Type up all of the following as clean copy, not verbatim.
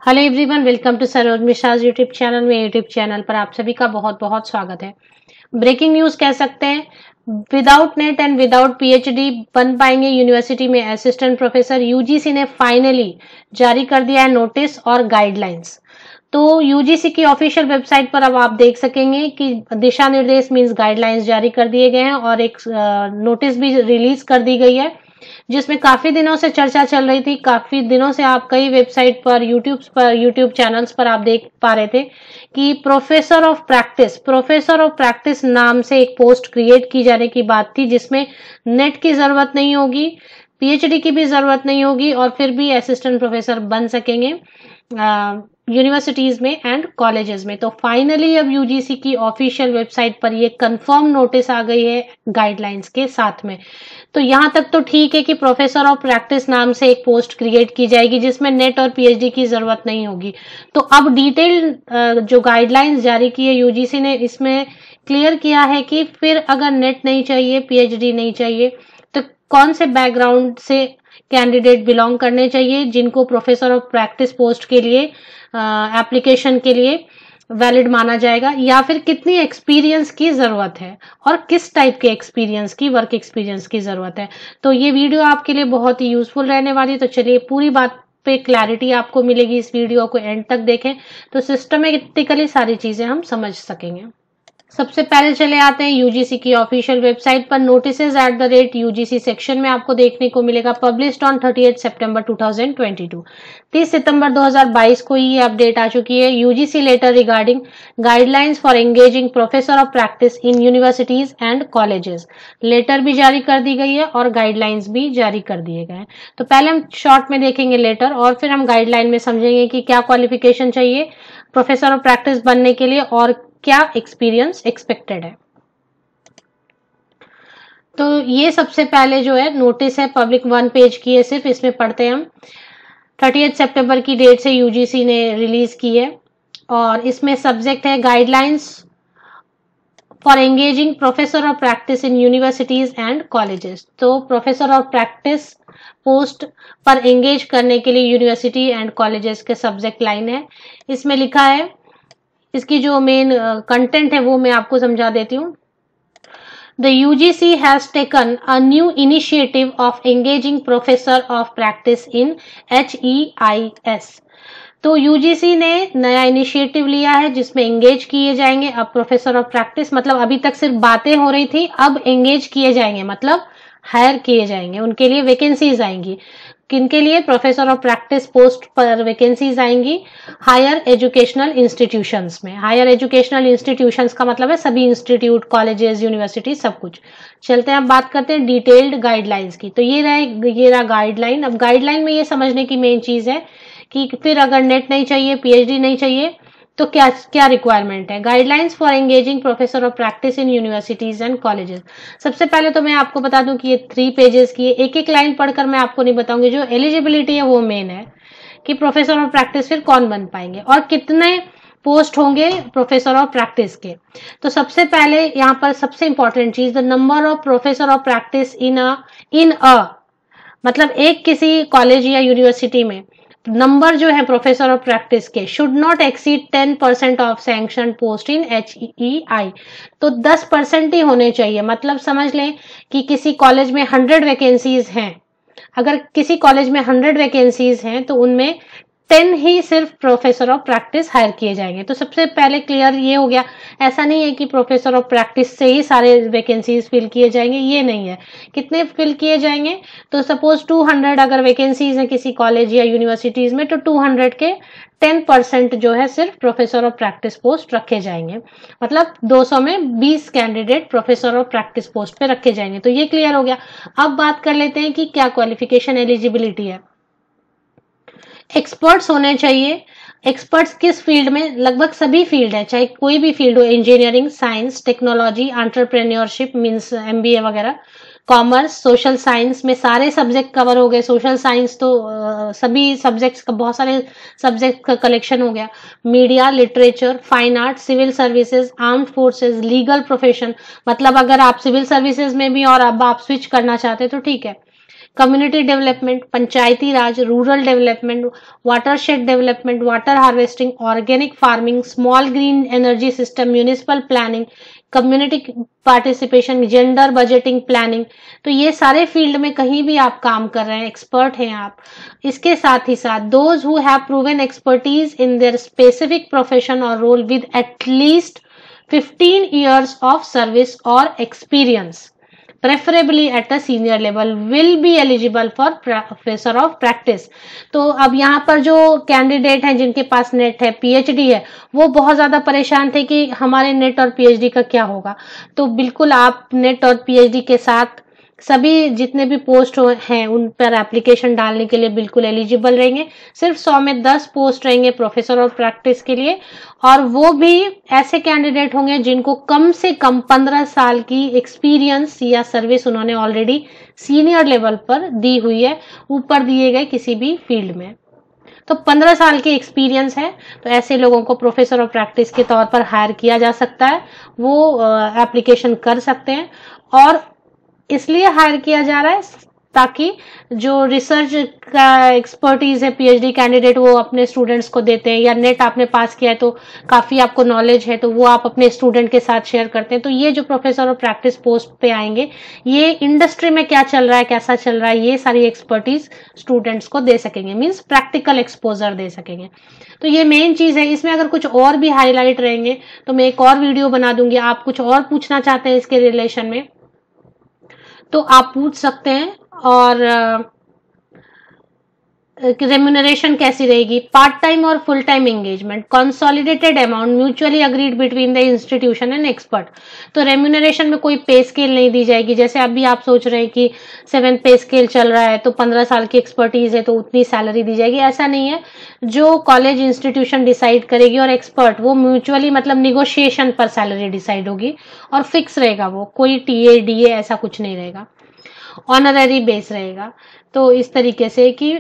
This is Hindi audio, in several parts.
Hello everyone, welcome to Saroj Mishra YouTube channel में। यूट्यूब चैनल पर आप सभी का बहुत बहुत स्वागत है। ब्रेकिंग न्यूज कह सकते हैं, without net and without PhD बन पाएंगे यूनिवर्सिटी में असिस्टेंट प्रोफेसर। यूजीसी ने फाइनली जारी कर दिया है नोटिस और गाइडलाइंस। तो यूजीसी की ऑफिशियल वेबसाइट पर अब आप देख सकेंगे कि दिशा निर्देश मीन्स गाइडलाइंस जारी कर दिए गए हैं और एक नोटिस भी रिलीज कर दी गई है, जिसमें काफी दिनों से चर्चा चल रही थी। काफी दिनों से आप कई वेबसाइट पर यूट्यूब चैनल्स पर आप देख पा रहे थे कि प्रोफेसर ऑफ प्रैक्टिस नाम से एक पोस्ट क्रिएट की जाने की बात थी, जिसमें नेट की जरूरत नहीं होगी, पीएचडी की भी जरूरत नहीं होगी और फिर भी असिस्टेंट प्रोफेसर बन सकेंगे यूनिवर्सिटीज में एंड कॉलेजेस में। तो फाइनली अब यूजीसी की ऑफिशियल वेबसाइट पर ये कंफर्म नोटिस आ गई है गाइडलाइंस के साथ में। तो यहां तक तो ठीक है कि प्रोफेसर ऑफ प्रैक्टिस नाम से एक पोस्ट क्रिएट की जाएगी जिसमें नेट और पीएचडी की जरूरत नहीं होगी। तो अब डिटेल जो गाइडलाइंस जारी की है यूजीसी ने, इसमें क्लियर किया है कि फिर अगर नेट नहीं चाहिए, पीएचडी नहीं चाहिए, तो कौन से बैकग्राउंड से कैंडिडेट बिलोंग करने चाहिए जिनको प्रोफेसर ऑफ प्रैक्टिस पोस्ट के लिए एप्लीकेशन के लिए वैलिड माना जाएगा, या फिर कितनी एक्सपीरियंस की जरूरत है और किस टाइप के एक्सपीरियंस की, वर्क एक्सपीरियंस की जरूरत है। तो ये वीडियो आपके लिए बहुत ही यूजफुल रहने वाली है। तो चलिए, पूरी बात पे क्लैरिटी आपको मिलेगी, इस वीडियो को एंड तक देखें तो सिस्टमेटिकली सारी चीजें हम समझ सकेंगे। सबसे पहले चले आते हैं यूजीसी की ऑफिशियल वेबसाइट पर। Notices at the rate UGC section में आपको देखने को मिलेगा पब्लिश्ड ऑन 30 सितंबर 2022। 30 सितंबर 2022 को ये अपडेट आ चुकी है। UGC letter regarding guidelines for engaging professor of practice in universities and colleges. Letter भी जारी कर दी गई है और गाइडलाइंस भी जारी कर दिए गए हैं। तो पहले हम शॉर्ट में देखेंगे लेटर और फिर हम गाइडलाइन में समझेंगे कि क्या क्वालिफिकेशन चाहिए प्रोफेसर ऑफ प्रैक्टिस बनने के लिए और क्या एक्सपीरियंस एक्सपेक्टेड है। तो ये सबसे पहले जो है नोटिस है, पब्लिक 1 पेज की है सिर्फ, इसमें पढ़ते हैं हम। 30 सितंबर की डेट से यूजीसी ने रिलीज की है और इसमें सब्जेक्ट है guidelines for engaging professor of practice in universities and colleges. तो प्रोफेसर ऑफ प्रैक्टिस पोस्ट पर एंगेज करने के लिए यूनिवर्सिटी एंड कॉलेजेस के सब्जेक्ट लाइन है। इसमें लिखा है, इसकी जो मेन कंटेंट है वो मैं आपको समझा देती हूँ। The UGC has taken a new initiative of engaging professor of practice in HEIS। तो यूजीसी ने नया इनिशिएटिव लिया है जिसमें एंगेज किए जाएंगे अब प्रोफेसर ऑफ प्रैक्टिस। मतलब अभी तक सिर्फ बातें हो रही थी, अब एंगेज किए जाएंगे, मतलब हायर किए जाएंगे, उनके लिए वैकेंसीज आएंगी। किनके लिए? प्रोफेसर ऑफ प्रैक्टिस पोस्ट पर वैकेंसीज आएंगी हायर एजुकेशनल इंस्टीट्यूशंस में। हायर एजुकेशनल इंस्टीट्यूशंस का मतलब है सभी इंस्टीट्यूट, कॉलेजेस, यूनिवर्सिटी, सब कुछ। चलते हैं, अब बात करते हैं डिटेल्ड गाइडलाइंस की। तो ये रहा गाइडलाइन। अब गाइडलाइन में ये समझने की मेन चीज है कि फिर अगर नेट नहीं चाहिए, पीएचडी नहीं चाहिए, तो क्या क्या रिक्वायरमेंट है। Guidelines for engaging professor of practice in universities and colleges. सबसे पहले तो मैं आपको बता दूं कि ये 3 पेजेस की है। एक एक लाइन पढ़कर मैं आपको नहीं बताऊंगी। जो एलिजिबिलिटी है वो मेन है कि प्रोफेसर ऑफ प्रैक्टिस फिर कौन बन पाएंगे और कितने पोस्ट होंगे प्रोफेसर ऑफ प्रैक्टिस के। तो सबसे पहले यहाँ पर सबसे इंपॉर्टेंट चीज, the number of professor of practice in a मतलब एक किसी कॉलेज या यूनिवर्सिटी में नंबर जो है प्रोफेसर ऑफ प्रैक्टिस के should not exceed 10% of sanction post in HEI। तो 10% ही होने चाहिए। मतलब समझ लें कि किसी कॉलेज में 100 वैकेंसीज हैं, अगर किसी कॉलेज में 100 वैकेंसीज हैं तो उनमें 10 ही सिर्फ प्रोफेसर ऑफ प्रैक्टिस हायर किए जाएंगे। तो सबसे पहले क्लियर ये हो गया। ऐसा नहीं है कि प्रोफेसर ऑफ प्रैक्टिस से ही सारे वैकेंसीज फिल किए जाएंगे, ये नहीं है। कितने फिल किए जाएंगे? तो सपोज 200 अगर वैकेंसीज है किसी कॉलेज या यूनिवर्सिटीज में, तो 200 के 10% जो है सिर्फ प्रोफेसर ऑफ प्रैक्टिस पोस्ट रखे जाएंगे। मतलब 200 में 20 candidate professor of practice post पे रखे जाएंगे। तो ये क्लियर हो गया। अब बात कर लेते हैं कि क्या क्वालिफिकेशन एलिजिबिलिटी है। एक्सपर्ट्स होने चाहिए। एक्सपर्ट्स किस फील्ड में? लगभग सभी फील्ड है, चाहे कोई भी फील्ड हो, engineering, science, technology, entrepreneurship means MBA वगैरह, कॉमर्स, सोशल साइंस में सारे सब्जेक्ट कवर हो गए। सोशल साइंस तो सभी सब्जेक्ट्स का, बहुत सारे सब्जेक्ट का कलेक्शन हो गया। Media, literature, fine art, civil services, armed forces, legal profession. मतलब अगर आप सिविल सर्विसेज में भी और अब आप स्विच करना चाहते तो ठीक है। Community development, Panchayati Raj, rural development, watershed development, water harvesting, organic farming, small green energy system, municipal planning, community participation, gender budgeting planning. तो ये सारे फील्ड में कहीं भी आप काम कर रहे हैं, एक्सपर्ट हैं आप। इसके साथ ही साथ those who have proven expertise in their specific profession और role with at least 15 years of service or experience, preferably at a senior level, will be eligible for professor of practice। तो अब यहाँ पर जो कैंडिडेट हैं जिनके पास नेट है, पीएचडी है, वो बहुत ज्यादा परेशान थे कि हमारे नेट और पीएचडी का क्या होगा। तो बिल्कुल आप नेट और पीएचडी के साथ सभी जितने भी पोस्ट हैं उन पर एप्लीकेशन डालने के लिए बिल्कुल एलिजिबल रहेंगे। सिर्फ 100 में 10 पोस्ट रहेंगे प्रोफेसर ऑफ प्रैक्टिस के लिए, और वो भी ऐसे कैंडिडेट होंगे जिनको कम से कम 15 साल की एक्सपीरियंस या सर्विस उन्होंने ऑलरेडी सीनियर लेवल पर दी हुई है, ऊपर दिए गए किसी भी फील्ड में। तो 15 साल की एक्सपीरियंस है तो ऐसे लोगों को प्रोफेसर ऑफ प्रैक्टिस के तौर पर हायर किया जा सकता है, वो एप्लीकेशन कर सकते हैं। और इसलिए हायर किया जा रहा है ताकि जो रिसर्च का एक्सपर्टीज है पीएचडी कैंडिडेट वो अपने स्टूडेंट्स को देते हैं, या नेट आपने पास किया है तो काफी आपको नॉलेज है तो वो आप अपने स्टूडेंट के साथ शेयर करते हैं। तो ये जो प्रोफेसर ऑफ प्रैक्टिस पोस्ट पे आएंगे, ये इंडस्ट्री में क्या चल रहा है, कैसा चल रहा है, ये सारी एक्सपर्टीज स्टूडेंट्स को दे सकेंगे, मीन्स प्रैक्टिकल एक्सपोजर दे सकेंगे। तो ये मेन चीज है। इसमें अगर कुछ और भी हाईलाइट रहेंगे तो मैं एक और वीडियो बना दूंगी। आप कुछ और पूछना चाहते हैं इसके रिलेशन में तो आप पूछ सकते हैं। और रेम्यूनरेशन कैसी रहेगी, पार्ट टाइम और full time engagement, consolidated amount mutually agreed between the institution and expert. तो रेम्यूनरेशन में कोई पे स्केल नहीं दी जाएगी। जैसे अभी आप सोच रहे हैं कि 7 पे स्केल चल रहा है तो 15 साल की एक्सपर्टीज है तो उतनी सैलरी दी जाएगी, ऐसा नहीं है। जो कॉलेज इंस्टीट्यूशन डिसाइड करेगी और एक्सपर्ट वो म्यूचुअली मतलब निगोशिएशन पर सैलरी डिसाइड होगी और फिक्स रहेगा, वो कोई टीए डीए ऐसा कुछ नहीं रहेगा, ऑनररी बेस रहेगा। तो इस तरीके से कि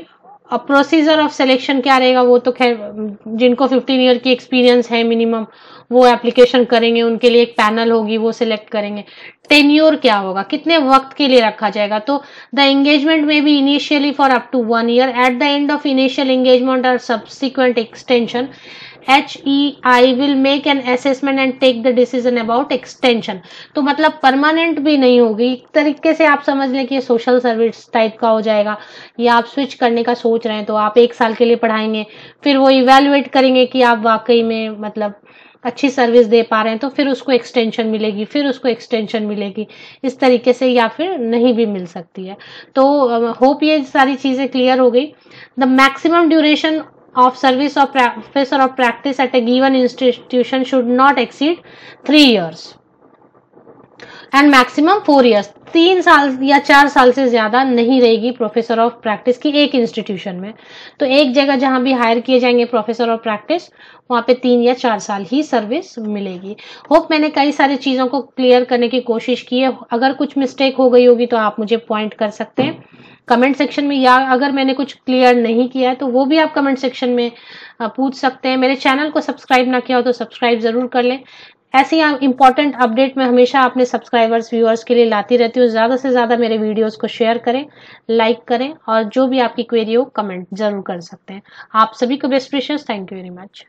प्रोसीजर ऑफ सिलेक्शन क्या रहेगा वो तो खैर जिनको 15 ईयर की एक्सपीरियंस है मिनिमम वो एप्लीकेशन करेंगे, उनके लिए एक पैनल होगी वो सिलेक्ट करेंगे। टेन्योर क्या होगा, कितने वक्त के लिए रखा जाएगा, तो the engagement may be initially for up to 1 year, at the end of initial engagement और subsequent extension HEI will make an assessment and take the decision about extension। तो मतलब परमानेंट भी नहीं होगी, एक तरीके से आप समझ लें कि ये सोशल सर्विस टाइप का हो जाएगा। या आप स्विच करने का सोच रहे हैं तो आप 1 साल के लिए पढ़ाएंगे, फिर वो इवेल्युएट करेंगे कि आप वाकई में मतलब अच्छी सर्विस दे पा रहे हैं तो फिर उसको एक्सटेंशन मिलेगी, फिर उसको एक्सटेंशन मिलेगी, इस तरीके से, या फिर नहीं भी मिल सकती है। तो होप ये सारी चीजें क्लियर हो गई। The maximum duration of service of professor of practice at a given institution should not exceed 3 years and maximum 4 years। 3 साल या 4 साल से ज्यादा नहीं रहेगी प्रोफेसर ऑफ प्रैक्टिस की एक इंस्टीट्यूशन में। तो एक जगह जहां भी हायर किए जाएंगे प्रोफेसर ऑफ प्रैक्टिस वहां पे 3 या 4 साल ही सर्विस मिलेगी। होप मैंने कई सारी चीजों को क्लियर करने की कोशिश की है। अगर कुछ मिस्टेक हो गई होगी तो आप मुझे पॉइंट कर सकते हैं कमेंट सेक्शन में, या अगर मैंने कुछ क्लियर नहीं किया है तो वो भी आप कमेंट सेक्शन में पूछ सकते हैं। मेरे चैनल को सब्सक्राइब ना किया हो तो सब्सक्राइब जरूर कर लें। ऐसी इंपॉर्टेंट अपडेट मैं हमेशा अपने सब्सक्राइबर्स व्यूअर्स के लिए लाती रहती हूँ। ज्यादा से ज्यादा मेरे वीडियोस को शेयर करें, लाइक करें, और जो भी आपकी क्वेरी हो कमेंट जरूर कर सकते हैं। आप सभी को best wishes. Thank you very much.